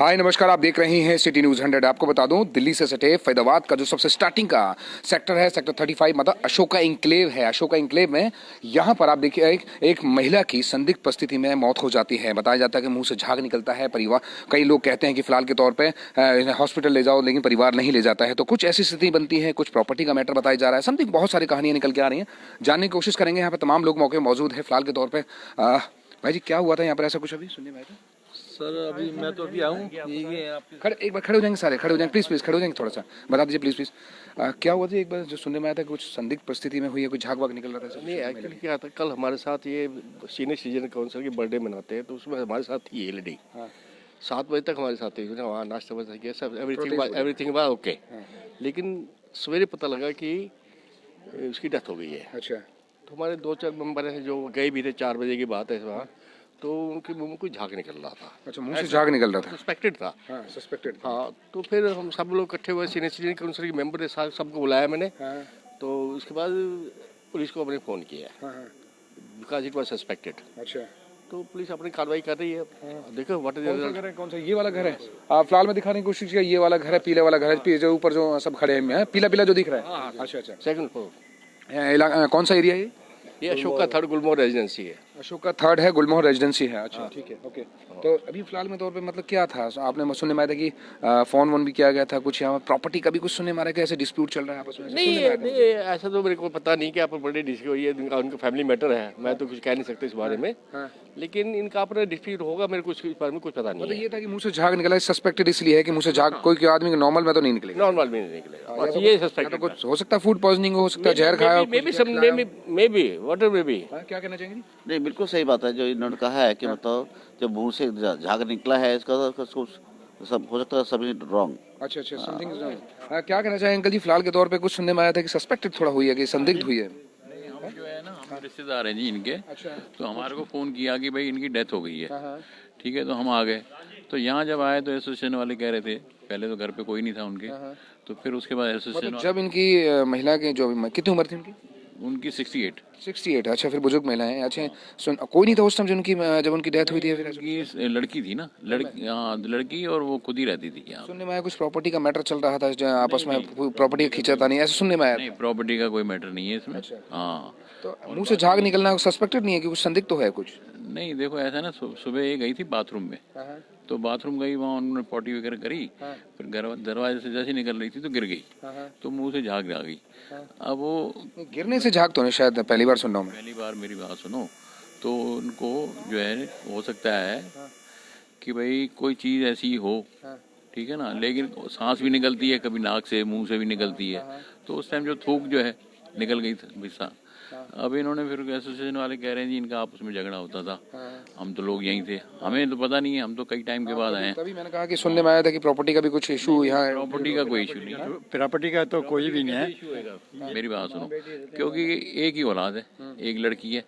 हाय नमस्कार, आप देख रहे हैं सिटी न्यूज़ 100। आपको बता दूं, दिल्ली से सटे फैजाबाद का जो सबसे स्टार्टिंग का सेक्टर है, सेक्टर 35, मतलब अशोका इंक्लेव है। अशोका इंक्लेव में यहाँ पर आप देखिए एक महिला की संदिग्ध परिस्थिति में मौत हो जाती है। बताया जाता है कि मुंह से झाग निकलता है। परिवार, कई लोग कहते हैं कि फिलहाल के तौर पर हॉस्पिटल ले जाओ, लेकिन परिवार नहीं ले जाता है। तो कुछ ऐसी स्थिति बनती है, कुछ प्रॉपर्टी का मैटर बताया जा रहा है, समथिंग बहुत सारी कहानियां निकल के आ रही हैं। जानने की कोशिश करेंगे। यहाँ पर तमाम लोग मौके मौजूद है फिलहाल के तौर पर। भाई जी, क्या हुआ था यहाँ पर? ऐसा कुछ अभी सुनने में आया था? सर अभी मैं तो अभी आऊँ खड़े, एक बार खड़े हो जाएंगे सारे, खड़े हो जाएंगे प्लीज प्लीज, खड़े हो जाएंगे, थोड़ा सा बता दीजिए प्लीज प्लीज। क्या हुआ था एक बार जो सुनने में आया था, कुछ संदिग्ध परिस्थिति में हुई है, कुछ झाग वाग निकल रहा था? नहीं, एक्चुअली क्या था, कल हमारे साथ ये सीनियर सिटीजन काउंसिल की बर्थडे मनाते हैं, तो उसमें हमारे साथ थी ये लेडी। 7 बजे तक हमारे साथ थी, वहाँ नाश्ता वास्ता किया, सब एवरीथिंग वाज ओके। लेकिन सवेरे पता लगा कि उसकी डेथ हो गई है। अच्छा। तो हमारे 2-4 मेंबर हैं जो गए भी थे, 4 बजे की बात है वहाँ, तो उनके मुंह में कोई झाग निकल रहा था। अच्छा, मुंह से झाग निकल रहा था? सस्पेक्टेड था। हाँ, सस्पेक्टेड। हाँ, तो फिर हम सब लोग इकट्ठे हुए, सीनियर सिटीजन काउंसिल के मेंबर के साथ सबको बुलाया मैंने। तो उसके बाद पुलिस को हमने फ़ोन किया, बिकॉज इट वाज सस्पेक्टेड। अच्छा। तो पुलिस अपनी कार्रवाई कर रही है। देखो व्हाट इज कौन सा घर है? कौन सा? ये वाला घर है? आप फिलहाल में दिखाने की कोशिश किया। ये वाला घर है, पीले वाला घर है, जो ऊपर जो सब खड़े हैं, पीला पीला जो दिख रहा है। अच्छा अच्छा। Second floor. कौन सा एरिया है ये अशोका 3rd गुलमोहर रेजिडेंसी है। अशोका 3rd है, गुलमोहर रेजिडेंसी है। अच्छा, ठीक है, ओके। तो अभी फिलहाल में तौर पे मतलब क्या था? आपने सुनने में आया था कि फोन वोन भी किया गया था, कुछ यहाँ प्रॉपर्टी का भी कुछ सुनने में आ रहा है कि ऐसे डिस्प्यूट चल रहा है आपस में? नहीं, ऐसा तो मेरे को पता नहीं कि आप बड़े डिस्प्यूट हुई है, उनका फैमिली मैटर है, मैं तो कुछ कह नहीं सकता इस बारे में। लेकिन इनका अपना डिस्प्यूट होगा, मेरे को इस बारे में कुछ पता नहीं। मतलब ये था कि मुंह से झाग निकला, सस्पेक्टेड इसलिए है कि मुंह से झाग कोई आदमी नॉर्मल में तो नहीं निकलेगा। नॉर्मल में नहीं निकलेगा, बस ये सस्पेक्ट। तो कुछ हो सकता है, फूड पॉइजनिंग हो सकता है, जहर खाया, मे बी वाटर में भी। क्या कहना चाहेंगे? नहीं, बिल्कुल सही बात है जो इन्होंने कहा है कि मतलब जब मुंह से झाग निकला है, इसका तो सब हो सकता है, सभी रॉन्ग। अच्छा अच्छा, समथिंग इज रॉन्ग। क्या कहना चाहेंगे अंकल जी? फिलहाल के तौर पे कुछ सुनने में आया था कि सस्पेक्टेड थोड़ा हुई है, कि संदिग्ध हुई है। हम जो है ना, हम रिश्तेदार हैं जी इनके। अच्छा। तो हमारे को फ़ोन किया कि भाई इनकी डेथ हो गई है। ठीक है, तो हम आ गए। तो यहाँ जब आए तो एसोसिएशन वाले कह रहे थे, पहले तो घर पे कोई नहीं था उनके। तो फिर उसके बाद एसोसिएशन जब इनकी महिला की जो कितनी उम्र थी उनकी 68। 68। अच्छा, फिर बुजुर्ग महिला है। अच्छा, कोई नहीं था उस टाइम जब उनकी डेथ हुई थी? फिर उनकी लड़की थी ना, लड़की, हाँ लड़की, और वो खुद ही रहती थी यहाँ। सुनने में आया कुछ प्रॉपर्टी का मैटर चल रहा था, आपस में प्रॉपर्टी का खींचा था, नहीं ऐसा सुनने में आया? नहीं, प्रॉपर्टी का कोई मैटर नहीं है इसमें। हाँ, तो मुंह से झाग निकलना सस्पेक्टेड नहीं है कि कुछ संदिग्ध तो है कुछ? नहीं, देखो ऐसा ना, सुबह ये गई थी बाथरूम में, तो बाथरूम गई, वहाँ उन्होंने पॉटी वगैरह करी, फिर दरवाजे से जैसे निकल रही थी तो गिर गई, तो मुंह से झाग आ गई। अब वो गिरने से झाग तो नहीं, शायद पहली बार सुन रहा हूँ। पहली बार मेरी बात सुनो, तो उनको जो है हो सकता है कि भाई कोई चीज़ ऐसी हो, ठीक है ना, लेकिन सांस भी निकलती है, कभी नाक से मुंह से भी निकलती है, तो उस टाइम जो थूक जो है निकल गई हिस्सा। अब इन्होंने फिर एसोसिएशन वाले कह रहे हैं जी इनका आपस में झगड़ा होता था। हम तो लोग यहीं थे, हमें तो पता नहीं है, हम तो कई टाइम के बाद आए हैं। तभी मैंने कहा कि सुनने में आया था कि प्रॉपर्टी का भी कुछ इशू यहाँ है। प्रॉपर्टी का कोई इशू नहीं है, प्रॉपर्टी का तो कोई भी नहीं है। मेरी बात सुनो, क्योंकि एक ही औलाद है, एक लड़की है,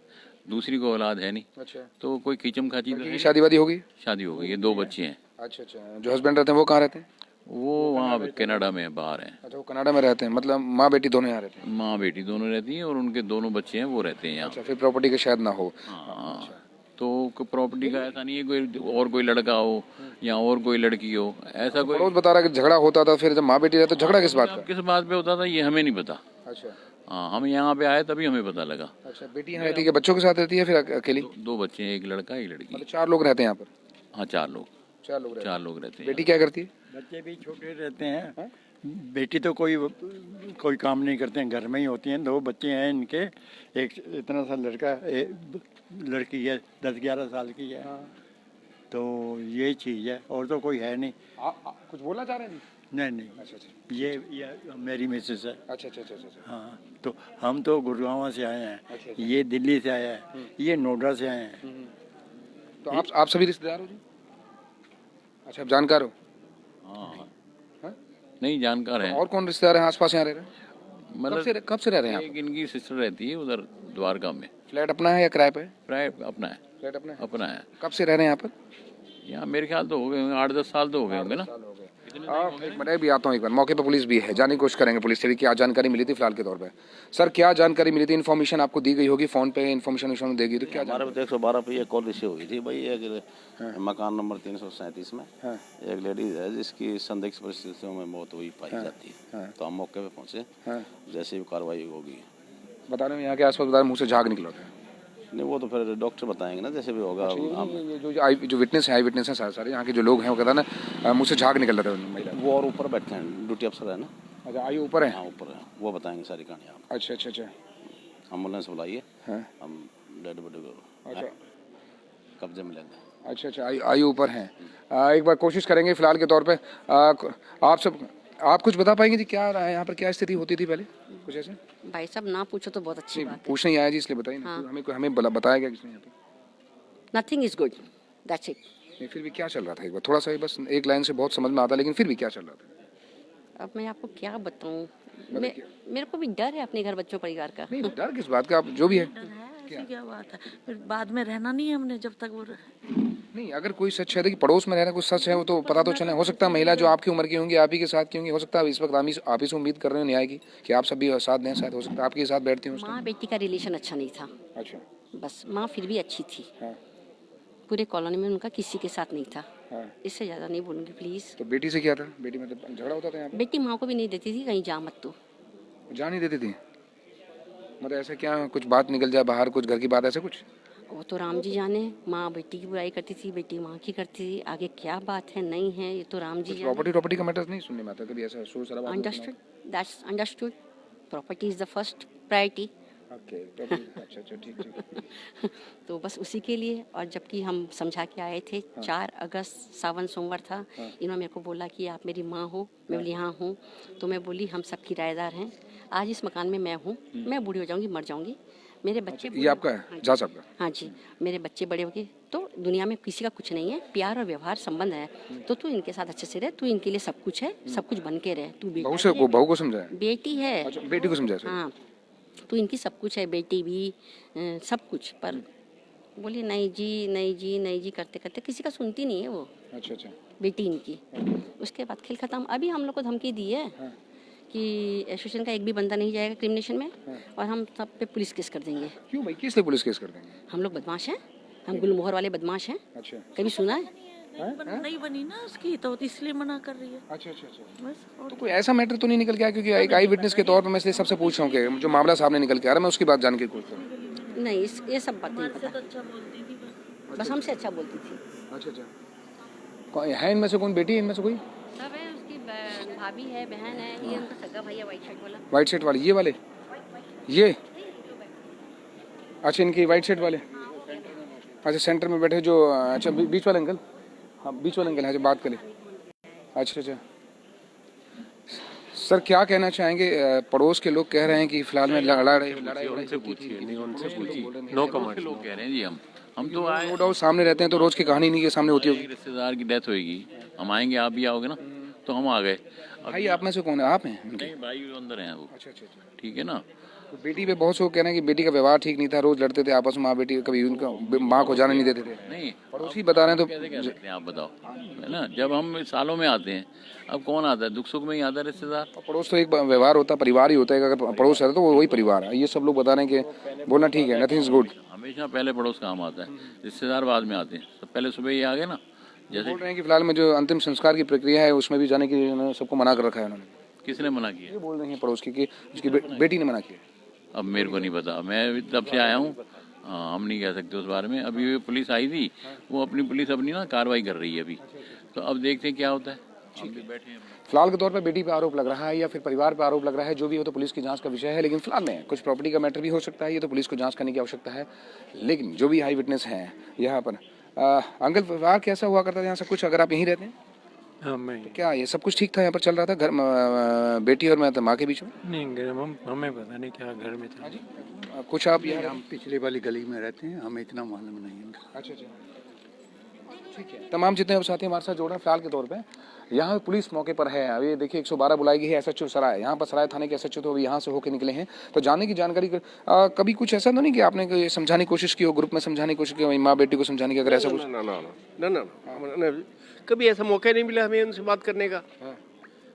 दूसरी को औलाद है नहीं। अच्छा। तो कोई खींचम खाची तो शादी वादी होगी? शादी हो गई है, 2 बच्चे हैं। अच्छा अच्छा। जो हस्बैंड रहते हैं वो कहाँ रहते हैं? वो वहाँ कनाडा में बाहर हैं। अच्छा, वो कनाडा में रहते हैं, मतलब माँ बेटी दोनों यहाँ रहते हैं? माँ बेटी दोनों रहती हैं, और उनके 2 बच्चे हैं, वो रहते हैं यहाँ। अच्छा, फिर प्रॉपर्टी का शायद ना हो। हाँ, तो प्रॉपर्टी का ऐसा नहीं है कोई लड़का हो या और कोई लड़की हो, ऐसा कोई। पड़ोस बता रहा है कि झगड़ा होता था, फिर जब माँ बेटी रहते झगड़ा किस बात का? किस बात पे होता था ये हमें नहीं पता। अच्छा। हाँ, हम यहाँ पे आए तभी हमें पता लगा। अच्छा, बेटी यहाँ रहती है कि बच्चों के साथ रहती है, फिर अकेली? 2 बच्चे हैं, एक लड़का एक लड़की। मतलब 4 लोग रहते हैं यहाँ पर? हाँ, 4 लोग। 4 लोग रहते हैं। बेटी क्या करती है? बच्चे भी छोटे रहते हैं। बेटी तो कोई काम नहीं करते हैं, घर में ही होती हैं। 2 बच्चे हैं इनके, एक इतना सा लड़का, लड़की है 10-11 साल की है। तो ये चीज़ है, और तो कोई है नहीं। कुछ बोलना चाह रहे हैं? नहीं। अच्छा अच्छा। ये मेरी मिसेस है। अच्छा अच्छा अच्छा। हाँ, तो हम तो गुड़गांव से आए हैं। अच्छा। ये दिल्ली से आया है, ये नोएडा से आए हैं। तो आप सभी रिश्तेदार हो जी? अच्छा, आप जानकार हो? हाँ, नहीं जानकार है। और कौन रिश्तेदार है आसपास यहाँ रह रहे हैं? मतलब कब से रह रहे हैं आप? एक इनकी सिस्टर रहती है उधर द्वारका में। फ्लैट अपना है या किराए पे? प्राय अपना है। फ्लैट अपना है। अपना है। कब से रह रहे हैं यहाँ पर? यहाँ मेरे ख्याल तो हो गए 8-10 साल तो हो गए होंगे ना। एक मिनट भी आता हूँ, एक बार मौके पर पुलिस भी है, जानने की कोशिश करेंगे पुलिस से भी क्या जानकारी मिली थी फिलहाल के तौर पे। सर क्या जानकारी मिली थी, इन्फॉर्मेशन आपको दी गई होगी फोन पे, इन्फॉर्मेशन देगी तो क्या हमारे तो 112 पे एक कॉल रिसीव हुई थी भाई, एक मकान नंबर 337 में एक लेडीज है जिसकी संदिग्ध परिस्थितियों में मौत हुई पाई जाती है। तो हम मौके पे पहुंचे, जैसे भी कार्रवाई होगी। बता रहे हैं यहाँ के आसपास बता रहे मुँह से झाग निकला था। नहीं वो तो फिर डॉक्टर बताएंगे ना, जैसे भी होगा। ये जो विटनेस है, आई विटनेस है सारे यहाँ के जो लोग हैं वो कहता ना मुँह से झाग निकल रहा था महिला। वो और ऊपर बैठे हैं, ड्यूटी अफसर है ना। अच्छा आई ऊपर है। हाँ ऊपर है, वो बताएंगे सारी कहानी आप। अच्छा अच्छा अच्छा एम्बुलेंस बुलाइए, हाँ। हम डेड बॉडी को अच्छा कब्जे में लेंगे। अच्छा अच्छा आई ऊपर हैं। एक बार कोशिश करेंगे फिलहाल के तौर पे। आप कुछ बता पाएंगे जी क्या रहा है यहाँ पर, क्या स्थिति होती थी पहले कुछ ऐसे? भाई साहब ना पूछो तो बहुत अच्छी बात है। पूछने ही आया जी इसलिए बताइए ना। हाँ। हमें बताया गया किसने यहाँ पे? Nothing is good, that's it. नहीं, फिर भी क्या चल रहा था एक बार थोड़ा सा बस एक लाइन से बहुत समझ में आता, लेकिन फिर भी क्या चल रहा था? अब मैं आपको क्या बताऊं, मेरे को भी डर है अपने घर बच्चों परिवार का। नहीं डर किस बात का, आप जो भी है। ऐसी क्या बात है, फिर बाद में रहना नहीं है हमने जब तक वो नहीं अगर कोई सच है कि पड़ोस में रहना कुछ सच है वो तो पता तो चले। हो सकता है महिला जो आपकी उम्र की होंगी, आप ही के साथ की होंगी, हो सकता है इस वक्त आप ही से उम्मीद कर रहे हो न्याय की कि आप सब भी साथ दें, शायद हो सकता है आपके साथ बैठती हूँ। माँ बेटी का रिलेशन अच्छा नहीं था। अच्छा बस माँ फिर भी अच्छी थी। हाँ। पूरे कॉलोनी में उनका किसी के साथ नहीं था। हाँ। इससे ज्यादा नहीं बोलूंगी प्लीज। तो बेटी से क्या था? बेटी मतलब झगड़ा होता था यहाँ बेटी माँ को भी नहीं देती थी कहीं जा मत तू। पे? जान ही देती थी मतलब ऐसा क्या कुछ बात निकल जाए बाहर, कुछ घर की बात ऐसा कुछ? वो तो राम जी जाने, माँ बेटी की बुराई करती थी, बेटी माँ की करती थी, आगे क्या बात है नहीं है ये तो राम जी जाने। प्रॉपर्टी का मैटर नहीं सुनने में आता कभी ऐसा शोर शराबा? Understood, that's understood. Property is the first priority. Okay अच्छा अच्छा ठीक ठीक। तो बस उसी के लिए, और जबकि हम समझा के आए थे 4 अगस्त सावन सोमवार था, इन्होंने मेरे को बोला कि आप मेरी माँ हो। मैं बोली हाँ हूँ। तो मैं बोली हम सब किराएदार हैं, आज इस मकान में मैं हूँ, मैं बूढ़ी हो जाऊँगी, मर जाऊँगी, मेरे बच्चे ये आपका है जा सकता? हाँ जी, मेरे बच्चे बड़े हो गए, तो दुनिया में किसी का कुछ नहीं है, प्यार और व्यवहार संबंध है। तो तू इनके साथ अच्छे से रह, तू इनके लिए सब कुछ है, सब कुछ बन के रह। तू बहू को समझाया? बेटी है। अच्छा बेटी को समझाया? हाँ तो इनकी सब कुछ है, बेटी भी सब कुछ। पर बोली नहीं जी नहीं जी नहीं जी करते करते किसी का सुनती नहीं है वो। अच्छा अच्छा बेटी इनकी। उसके बाद खेल खत्म। अभी हम लोग को धमकी दी है कि एसोसिएशन का एक भी बंदा नहीं जाएगा क्रिमिनेशन में, और हम सब पे पुलिस केस कर देंगे। क्यों भाई, किस लिए पुलिस केस कर देंगे? हम लोग बदमाश हैं, हम गुलमोहर वाले बदमाश हैं। अच्छा कभी सुना है? नहीं बनी ना उसकी, तो इसलिए मना कर रही है अच्छा अच्छा अच्छा। बस। और तो कोई ऐसा मैटर तो नहीं निकल के आया? क्योंकि एक आई विटनेस के तौर पर मैं इसलिए सबसे पूछ रहा हूँ कि जो मामला सामने निकल के आ रहा है मैं उसकी बात जानने की कोशिश करूँ। नहीं ये सब बात नहीं से पता, तो अच्छा बोलती थी बस। बस हमसे अच्छा बोलती थी। अच्छा अच्छा। है इनमें से कौन बेटी है इनमें से कोई? सब है, उसकी भाभी है, बहन है, ये उनका सगा भाई है वाइट शर्ट वाला। वाइट शर्ट वाले ये वाले? ये अच्छा इनकी वाइट शर्ट वाले? अच्छा सेंटर में बैठे जो, अच्छा बीच वाले अंकल? हाँ बीच वाले अंकल हैं जो बात करें। अच्छा अच्छा सर क्या कहना चाहेंगे? पड़ोस के लोग कह रहे हैं कि फिलहाल में लड़ाई उनसे पूछिए, नहीं उनसे पूछिए, नो कमेंट। लोग कह रहे हैं जी हम तो आए नो डाउट सामने रहते हैं तो रोज की कहानी नहीं के सामने होती होगी। रिश्तेदार की डेथ होगी, हम आएंगे, आप भी आओगे ना, तो हम आ गए। भाई आप में से कौन है? आप हैं उनके? नहीं भाई वो अंदर हैं वो। अच्छा अच्छा अच्छा। ठीक है ना। तो बेटी पे बहुत से लोग कह रहे हैं कि बेटी का व्यवहार ठीक नहीं था, रोज लड़ते थे आपस में, माँ बेटी, कभी उनका माँ को जाने नहीं देते थे। नहीं पड़ोसी बता रहे हैं कैसे कह तो सकते हैं आप बताओ, है ना। जब हम सालों में आते हैं, अब कौन आता है, दुख सुख में ही आता है रिश्तेदार। पड़ोस तो एक व्यवहार होता है, परिवार ही होता है। अगर पड़ोस है तो वो वही परिवार है। ये सब लोग बता रहे हैं कि बोलना ठीक है, नथिंग इज गुड। हमेशा पहले पड़ोस काम आता है, रिश्तेदार बाद में आते हैं। तो पहले सुबह ही आ गए ना। जैसे बोल रहे हैं कि फिलहाल में जो अंतिम संस्कार की प्रक्रिया है उसमें भी जाने की उन्होंने सबको मना कर रखा है उन्होंने। किसने मना किया? ये बोल रहे हैं पड़ोस की कि उसकी बेटी ने मना किया। अब मेरे को नहीं पता, मैं तब से आया हूँ। हाँ, हम नहीं कह सकते उस बारे में। अभी पुलिस आई थी, वो अपनी पुलिस अपनी ना कार्रवाई कर रही है अभी। तो अब देखते हैं क्या होता है। हम भी बैठे हैं। फिलहाल के तौर पर बेटी पे आरोप लग रहा है या फिर परिवार पे आरोप लग रहा है, जो भी हो तो पुलिस की जांच का विषय है। लेकिन फिलहाल में कुछ प्रॉपर्टी का मैटर भी हो सकता है, ये तो पुलिस को जांच करने की आवश्यकता है। लेकिन जो भी आई विटनेस हैं यहाँ पर, अंकल व्यवहार कैसा हुआ करता था यहाँ सब कुछ? अगर आप यहीं रहते हैं हाँ मैं तो क्या ये सब कुछ ठीक था यहाँ पर चल रहा था घर बेटी और माँ के बीच में? नहीं हमें पता नहीं क्या घर में था। कुछ आप यहाँ? हम पिछले वाली गली में रहते हैं, हमें इतना मालूम नहीं है। अच्छा अच्छा ठीक है। तमाम जितने अब साथी हमारे साथ जोड़ रहे हैं फिलहाल के तौर पे, यहाँ पुलिस मौके पर है। अभी देखिए 112 बुलाई गई है एसएचओ सराय, यहाँ पर सराय थाने के एसएचओ तो अभी यहाँ से होकर निकले हैं। तो जानने की जानकारी कभी कुछ ऐसा तो नहीं कि आपने कोई समझाने की कोशिश की हो, ग्रुप में समझाने की कोशिश की हो, माँ बेटी को समझाने की? अगर ऐसा कुछ ना कभी ऐसा मौका नहीं मिला हमें उनसे बात करने का।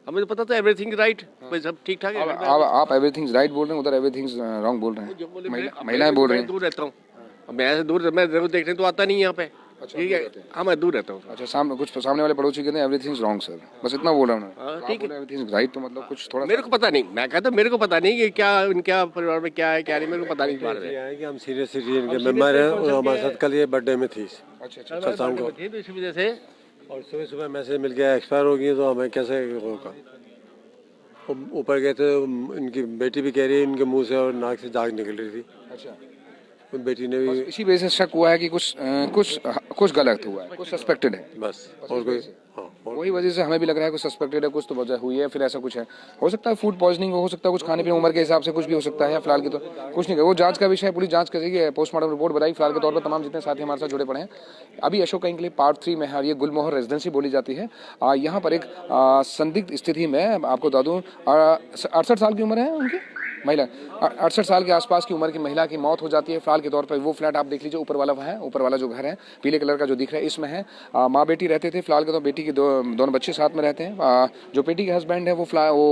हमें तो पता था एवरीथिंग राइट, भाई सब ठीक ठाक है। अब आप एवरीथिंग राइट बोल रहे हैं, उधर एवरीथिंग रॉन्ग बोल रहे जो बोले हैं। मैं- महिलाएं बोल रही हैं। दूर रहता हूँ, मैं ऐसे दूर, मैं देखने तो आता नहीं यहाँ पे। ठीक है, हाँ मैं दूर रहता हूँ। अच्छा, सामने वाले पड़ोसी कहते हैं एवरीथिंग रॉन्ग सर, बस इतना बोल रहा हूँ। हाँ, ठीक है। एवरीथिंग राइट तो मतलब कुछ थोड़ा मेरे को पता नहीं, मैं कहता मेरे को पता नहीं कि क्या इनका परिवार में क्या है क्या नहीं, मेरे को पता नहीं इस बारे में। ये है कि हम सीनियर सिटीजन के मेंबर हैं और हमारे साथ कल ये बर्थडे में थी अच्छा अच्छा कल शाम को, थी तो इसी वजह से और सुबह सुबह मैसेज मिल गया एक्सपायर हो गई, तो हमें कैसे होगा। ऊपर गए थे, इनकी बेटी भी कह रही है इनके मुंह से और नाक से झाग निकल रही थी, अच्छा। उन बेटी ने भी इसी वजह से शक हुआ है कि कुछ गलत हुआ है, कुछ सस्पेक्टेड है। बस और कोई हाँ और वही वजह से हमें भी लग रहा है कुछ सस्पेक्टेड है, कुछ तो वजह हुई है, फिर ऐसा कुछ है। हो सकता है फूड पॉइजनिंग हो सकता है, कुछ खाने पीने उम्र के हिसाब से कुछ भी हो सकता है। फिलहाल की तो कुछ नहीं, वो जांच का विषय है, पुलिस जांच करेगी, पोस्टमार्टम रिपोर्ट बनाई। फिलहाल के तौर पर तमाम जितने साथी हमारे साथ जुड़े पड़े हैं अभी अशोका इंक्लेव पार्ट 3 में है, और ये गुलमोहर रेजिडेंसी बोली जाती है। यहाँ पर एक संदिग्ध स्थिति में आपको बता दूँ 68 साल की उम्र है उनकी, महिला 68 साल के आसपास की उम्र की महिला की मौत हो जाती है। फिलहाल के तौर पर वो फ्लैट आप देख लीजिए, ऊपर वाला है, ऊपर वाला जो घर है पीले कलर का जो दिख रहा है इसमें है। माँ बेटी रहते थे। फिलहाल के तो बेटी के दोनों बच्चे साथ में रहते हैं। जो बेटी के हस्बैंड है वो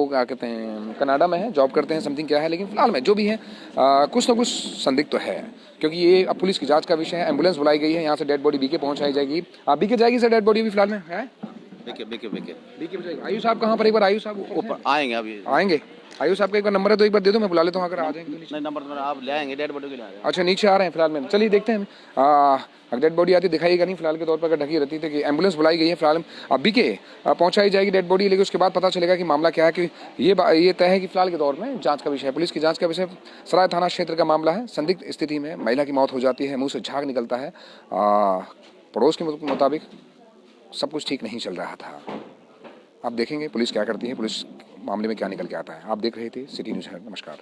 क्या कहते हैं कनाडा में है, जॉब करते हैं, समथिंग क्या है, लेकिन फिलहाल में जो भी है कुछ ना कुछ संदिग्ध तो है, क्योंकि ये अब पुलिस की जांच का विषय है। एम्बुलेंस बुलाई गई है, यहाँ से डेड बॉडी बीके पहुंचाई जाएगी। बीके जाएगी सर डेड बॉडी अभी फिलहाल में है, बीके जाएगी। आयु साहब कहाँ पर, एक बार आयु साहब ऊपर आएंगे अभी। आएंगे। आयु साहब का एक बार नंबर है तो एक बार दे दो, मैं बुला लेता हूँ अगर आ जाएंगे तो नीचे। नहीं नंबर तो आप ले आएंगे, डेड बॉडी के लिए अच्छा नीचे आ रहे हैं फिलहाल में, चलिए देखते हैं। अगर डेड बॉडी आती दिखाईगा नहीं, फिलहाल के तौर पर अगर ढकी रहती थी कि एम्बुलेंस बुलाई गई है। फिलहाल अभी के पहुंचाई जाएगी डेड बॉडी, लेकिन उसके बाद पता चलेगा कि मामला क्या है। कि ये तय है कि फिलहाल के दौर में जांच का विषय है, पुलिस की जांच का विषय सराय थाना क्षेत्र का मामला है। संदिग्ध स्थिति में महिला की मौत हो जाती है, मुंह से झाग निकलता है। पड़ोस के मुताबिक सब कुछ ठीक नहीं चल रहा था। आप देखेंगे पुलिस क्या करती है, पुलिस मामले में क्या निकल के आता है। आप देख रहे थे सिटी न्यूज़ है, नमस्कार।